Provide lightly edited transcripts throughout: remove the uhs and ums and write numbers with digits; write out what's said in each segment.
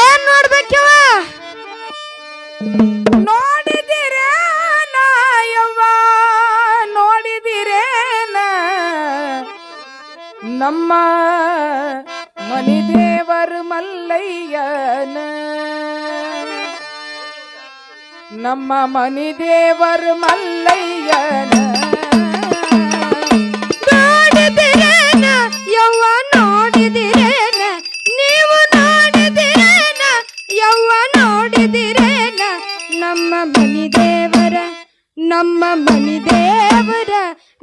ಏನ್ ನೋಡ್ಬೇಕವ ನೋಡಿದಿರೇನ ಯವ್ವ ನೋಡಿದಿರೇನ ನಮ್ಮ ಮನಿ ದೇವರು ಮಲ್ಲಯ್ಯನ ನಮ್ಮ ಮನಿ ದೇವರು ಮಲ್ಲಯ್ಯನ ನೋಡಿದಿರೇನ ಯವ್ವ ನೋಡಿದಿರೇನ ನೀವು ನೋಡಿದಿರೇನ ಯವ್ವ ನೋಡಿದಿರೇನ ನಮ್ಮ ಮನಿ ದೇವರ ನಮ್ಮ ಮನಿ ದೇವರ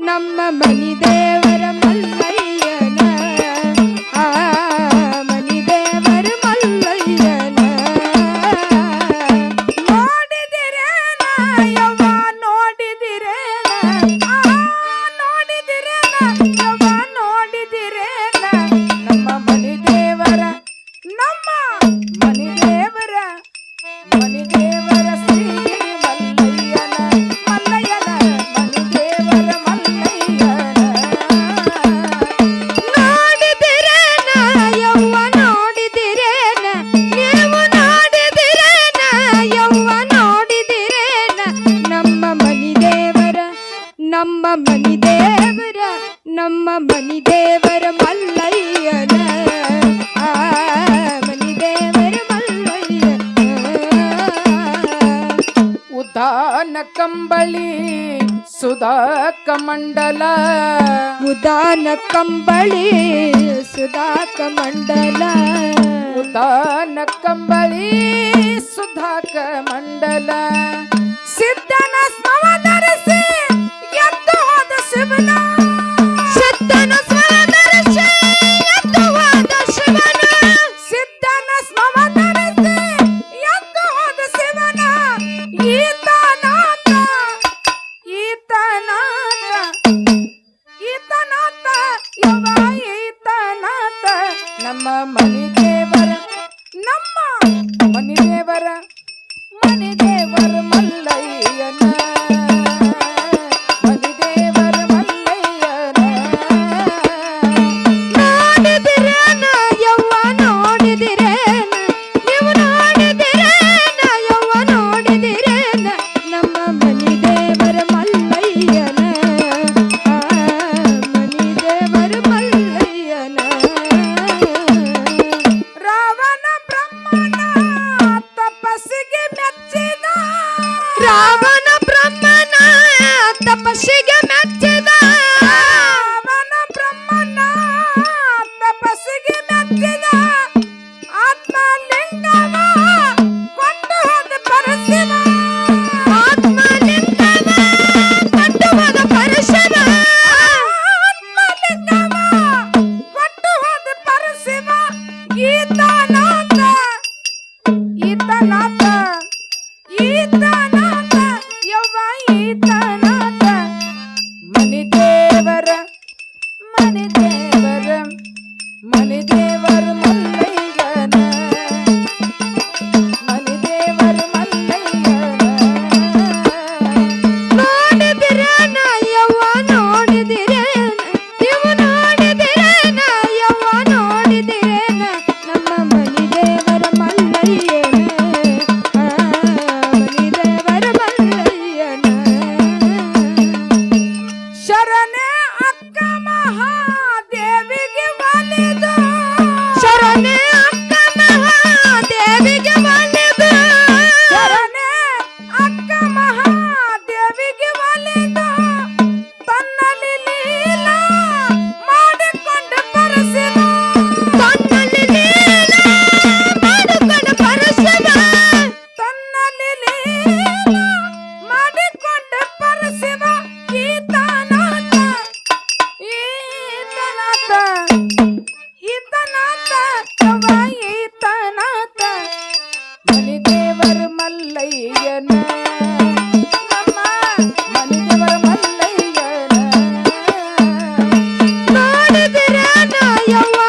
ನಮ್ಮ ಮನಿ ದೇವರ ಮಲ್ಲಯ್ಯನ ಆ ಮನಿ ದೇವರ ಮಲ್ಲಯ್ಯನ ನೋಡಿದಿರೇನ ಯವ್ವ ನೋಡಿದಿರೇನ ನೋಡಿದಿರೇನ ಯವ್ವ ನೋಡಿದಿರೇನ ನಮ್ಮ ಮನಿ ದೇವರ ನಮ್ಮ ಮನಿ ದೇವರ ಶ್ರೀ ಮಲ್ಲಯ್ಯನ ಮಲ್ಲಯ್ಯನ ಮನಿ ದೇವರ ಮಲ್ಲಯ್ಯನ ನೋಡಿದಿರೇನ ಯವ್ವ ನೋಡಿದಿರೇನ ನೀವು ನೋಡಿದಿರೇನ ಯವ್ವ ನೋಡಿದಿರೇನ ನಮ್ಮ ಮನಿ ದೇವರ ನಮ್ಮ ಮನಿ ದೇವರ ನಮ್ಮ ಮನಿ ದೇವರ ಮಲ್ಲಯ್ಯನ ಆ ಮನಿ ದೇವರ ಮಲ್ಲಯ್ಯನ ಉದಾನ ಕಂಬಳಿ ಸುಧಾಕ ಮಂಡಲ ಉದಾನ ಕಂಬಳಿ ಸುಧಾಕ ಮಂಡಲ ಉದಾನ ಕಂಬಳಿ ಸುಧಾಕ ಮಂಡಲ ಸಿದ್ಧನ ಸ್ಮವ ಧರಿಸಿ ಎದ್ದು ಹೋದ ಶಿವನ ಸಿದ್ಧನ ಸ್ಮವ ಧರಿಸಿ ಎದ್ದು ಹೋದ ಶಿವನ ಸಿದ್ಧನ ಸ್ಮವ ಧರಿಸಿ ಎದ್ದು ಹೋದ ಶಿವನ ಈತನಾಥ ಈತನಾಥ ಈತನಾಥ ಯವ ಈತನಾಥ ನಮ್ಮ ಮನಿ ದೇವರ ನಮ್ಮ ಮನಿ ದೇವರ ಮಲ್ಲಯ್ಯನ ಮನಿ ದೇವರ ಮಲ್ಲಯ್ಯನ ನೋಡಿದಿರೇನ ಯವ್ವ ನೋಡಿದಿರೇನ ನೀವು ನೋಡಿದಿರೇನ ಯವ್ವ ನೋಡಿದಿರೇನ ನಮ್ಮ ಮನಿ ದೇವರ ಮಲ್ಲಯ್ಯನ ಮನಿ ದೇವರ ಮಲ್ಲಯ್ಯನ ರಾವಣ ಬ್ರಹ್ಮನ ತಪಸ್ಸಿಗೆ ಮೆಚ್ಚಿದ ರಾವಣ ಬ್ರಹ್ಮನ ತಪಸ್ಸಿಗೆ ಮೆಚ್ಚಿದ ರಾವಣ ಬ್ರಹ್ಮನ ತಪಸ್ಸಿಗೆ ಮೆಚ್ಚಿದ ಆತ್ಮಲಿಂಗವ ಕೊಂಡು ಹೋದ ಪರಶಿವ ಆತ್ಮಲಿಂಗವ ಕೊಂಡು ಹೋದ ಪರಶಿವ ಆತ್ಮಲಿಂಗವ ಕೊಂಡು ಹೋದ ಪರಶಿವ ಈತನಾಥ ಈತನಾಥ ಈತನಾಥ ಯವ್ವ ಈತನಾಥ ಮನಿ ದೇವರ ಮನಿ ದೇವರ ಮನಿ ದೇವರ ಮಲ್ಲಯ್ಯನ ಮನಿ ದೇವರ ಮಲ್ಲಯ್ಯನ ನೋಡಿದಿರೇನ ಯವ್ವ ನೋಡಿದಿರೇನ ನೀವು ನೋಡಿದಿರೇನ ಯವ್ವ ನೋಡಿದಿರೇನ ನಮ್ಮ ಮನಿ ದೇವರ ಮಲ್ಲಯ್ಯನ ಮನಿ ದೇವರ ಮಲ್ಲಯ್ಯನ ಶರಣೆ ಅಕ್ಕ ಯವ್ವ